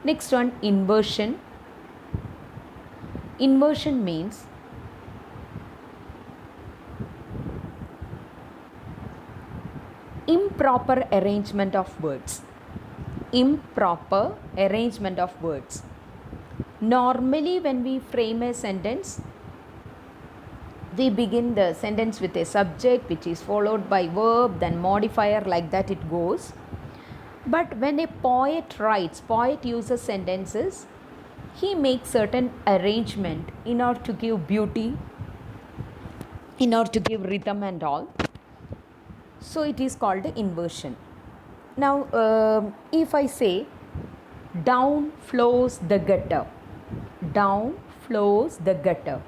Next one, inversion. Inversion means improper arrangement of words. Improper arrangement of words. Normally, when we frame a sentence, we begin the sentence with a subject which is followed by verb, then modifier, like that it goes. But when a poet writes, poet uses sentences, he makes certain arrangement in order to give beauty, in order to give rhythm and all. So it is called inversion. Now, if I say, down flows the gutter, down flows the gutter.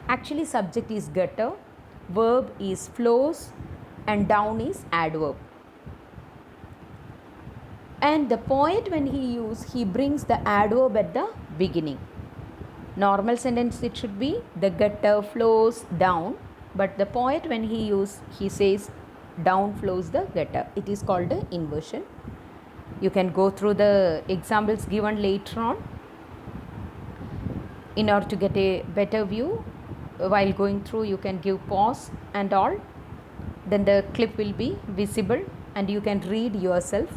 Actually, subject is gutter, verb is flows, and down is adverb. And the poet, when he brings the adverb at the beginning. Normal sentence it should be the gutter flows down, but the poet, when he says down flows the gutter. It is called the inversion. You can go through the examples given later on in order to get a better view. While going through, you can give pause and all, then the clip will be visible and you can read yourself.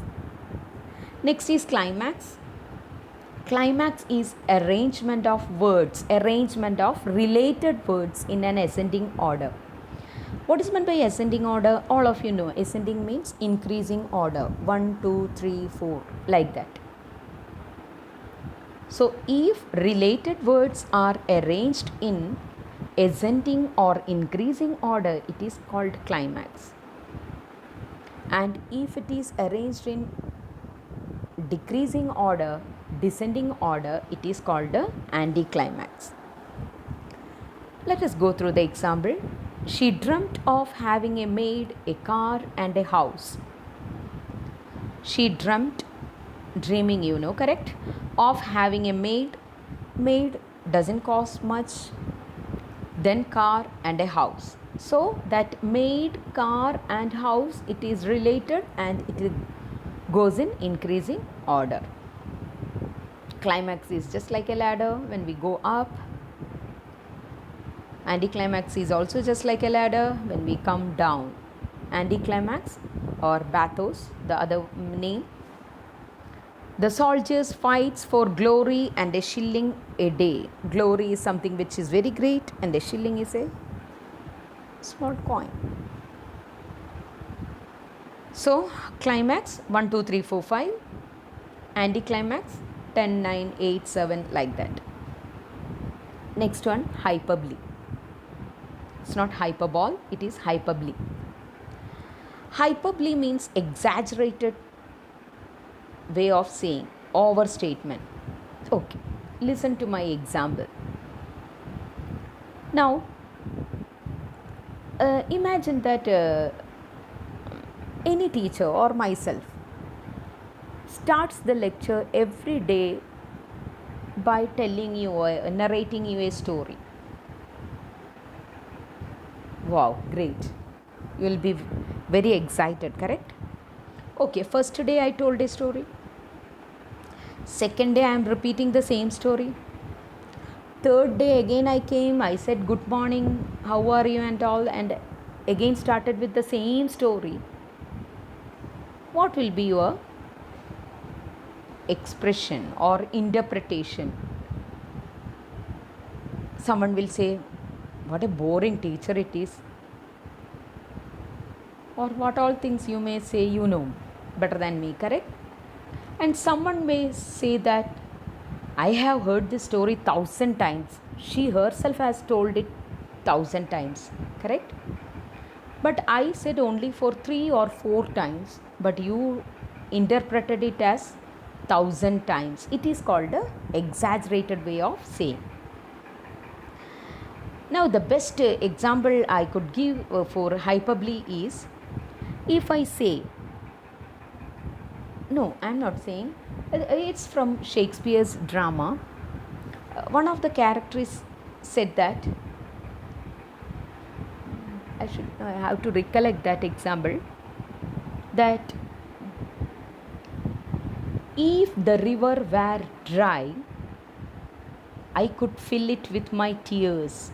Next is climax. Climax is arrangement of words, arrangement of related words in an ascending order. What is meant by ascending order? All of you know ascending means increasing order, 1, 2, 3, 4, like that. So if related words are arranged in ascending or increasing order, it is called climax. And if it is arranged in decreasing order, descending order, it is called the anticlimax. Let us go through the example. She dreamt of having a maid, a car, and a house. She dreamt, dreaming, you know, correct? Of having a maid. Maid doesn't cost much. Then car and a house. So that maid, car, and house, it is related and it goes in increasing order. Climax is just like a ladder. When we go up, anticlimax is also just like a ladder when we come down. Anticlimax or bathos, the other name. The soldiers fights for glory and a shilling a day. Glory is something which is very great and a shilling is a small coin. So climax 1, 2, 3, 4, 5. Anticlimax 10, 9, 8, 7, like that. Next one, hyperbole. It's not hyperbole, it is hyperbole. Hyperbole means exaggerated way of saying, overstatement. Okay, listen to my example. Now, imagine that any teacher or myself starts the lecture every day by telling you or narrating you a story. Wow, great. You will be very excited, correct? Okay, first day I told a story. Second day I am repeating the same story. Third day again I came, I said good morning, how are you and all, and again started with the same story. What will be your expression or interpretation? Someone will say, what a boring teacher it is. Or what all things you may say, you know better than me, correct? And someone may say that I have heard this story 1,000 times. She herself has told it 1,000 times, correct? But I said only for 3 or 4 times, but you interpreted it as 1,000 times. It is called a exaggerated way of saying. Now the best example I could give for hyperbole is, if I say, no, I am not saying, it's from Shakespeare's drama. One of the characters said that, I have to recollect that example, that If the river were dry, I could fill it with my tears.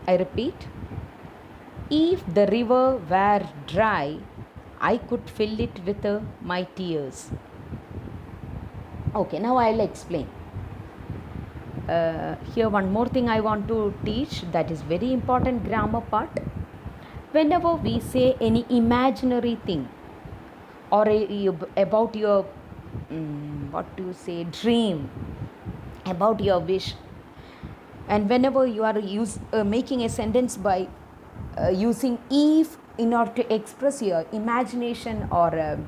I repeat, if the river were dry, I could fill it with my tears. Okay, now I'll explain. Here one more thing I want to teach, that is very important grammar part. Whenever we say any imaginary thing or about your what do you say, dream, about your wish, and whenever you are making a sentence by using if in order to express your imagination or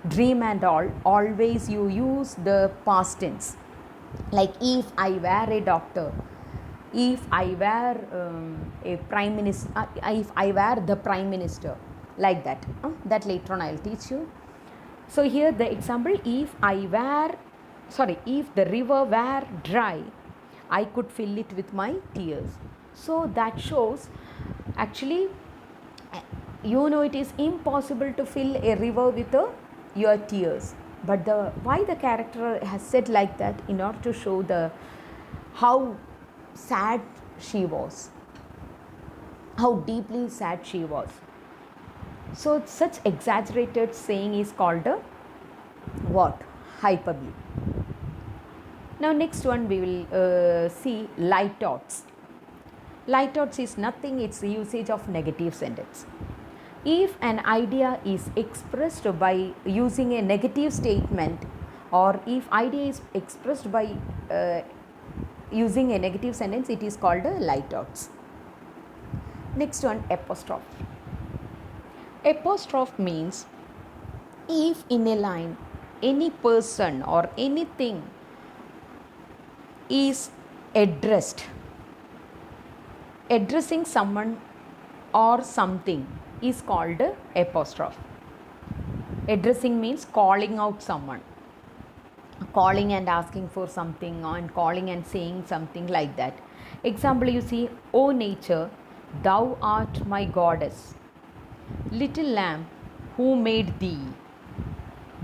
dream and all, always you use the past tense. Like if I were a doctor, if I were a prime minister, if I were the prime minister, like that. That later on I'll teach you. So here the example, if the river were dry, I could fill it with my tears. So that shows, actually, it is impossible to fill a river with your tears. But why the character has said like that? In order to show how sad she was, how deeply sad she was. So such exaggerated saying is called a what? Hyperbole. Now next one we will see litotes. Litotes is nothing, it's the usage of negative sentence. If an idea is expressed by using a negative statement, or if idea is expressed by using a negative sentence, it is called a litotes. Next one, apostrophe. Apostrophe means if in a line any person or anything is addressing someone or something is called apostrophe. Addressing means calling out someone, calling and asking for something, and calling and saying something, like that. Example, you see, O nature, thou art my goddess. Little lamb, who made thee?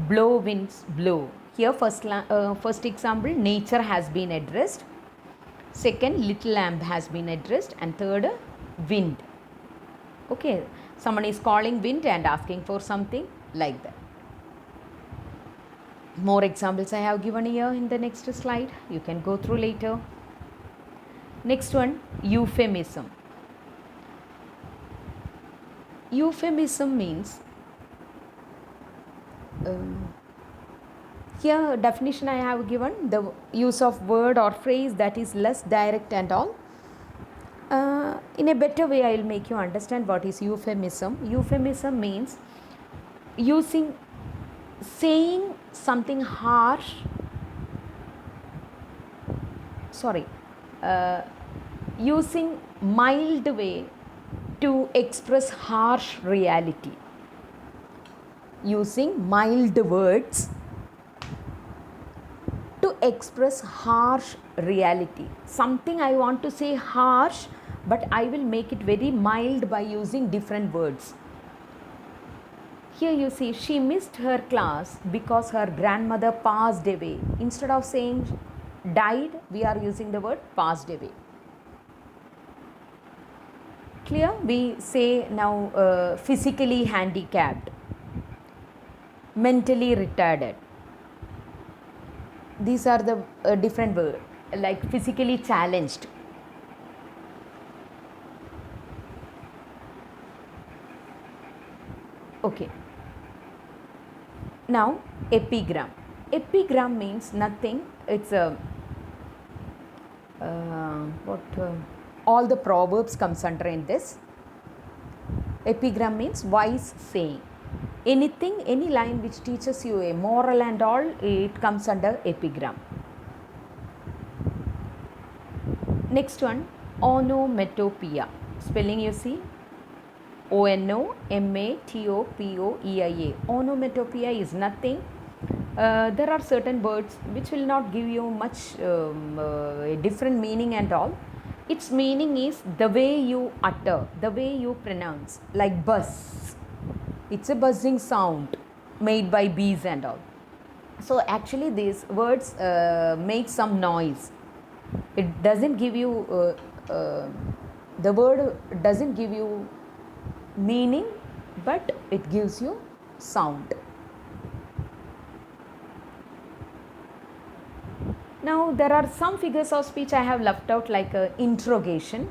Blow winds, blow. Here first example, nature has been addressed. Second, little lamb has been addressed. And third, wind. Okay, someone is calling wind and asking for something, like that. More examples I have given here in the next slide. You can go through later. Next one, euphemism. Euphemism means, here definition I have given, the use of word or phrase that is less direct and all. In a better way I will make you understand what is euphemism. Euphemism means saying something harsh, using mild way to express harsh reality. Using mild words to express harsh reality. Something I want to say harsh, but I will make it very mild by using different words. Here you see, she missed her class because her grandmother passed away. Instead of saying died, we are using the word passed away. Clear? We say now physically handicapped, mentally retarded. These are the different words, like physically challenged. Okay. Now epigram. Epigram means nothing. It's all the proverbs comes under in this. Epigram means wise saying. Anything, any line which teaches you a moral and all, it comes under epigram. Next one, onomatopoeia. Spelling you see, onomatopoeia. Onomatopoeia is nothing. There are certain words which will not give you much different meaning and all. Its meaning is the way you utter, the way you pronounce, like buzz. It's a buzzing sound made by bees and all. So actually these words make some noise. It doesn't give you the word doesn't give you meaning, but it gives you sound. Now there are some figures of speech I have left out, like interrogation.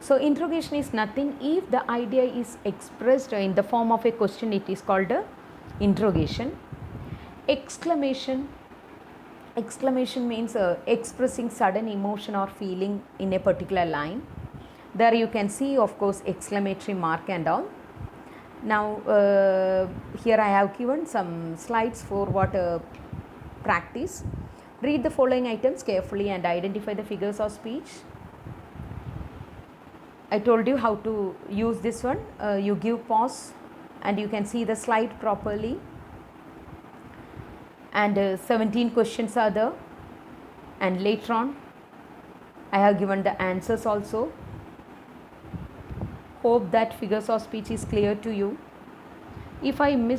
So interrogation is nothing. If the idea is expressed in the form of a question, it is called a interrogation. Exclamation. Exclamation means expressing sudden emotion or feeling in a particular line. There you can see, of course, exclamatory mark and all. Now here I have given some slides for what practice. Read the following items carefully and identify the figures of speech. I told you how to use this one. You give pause and you can see the slide properly. And 17 questions are there, and later on I have given the answers also. Hope that figures of speech is clear to you. If I miss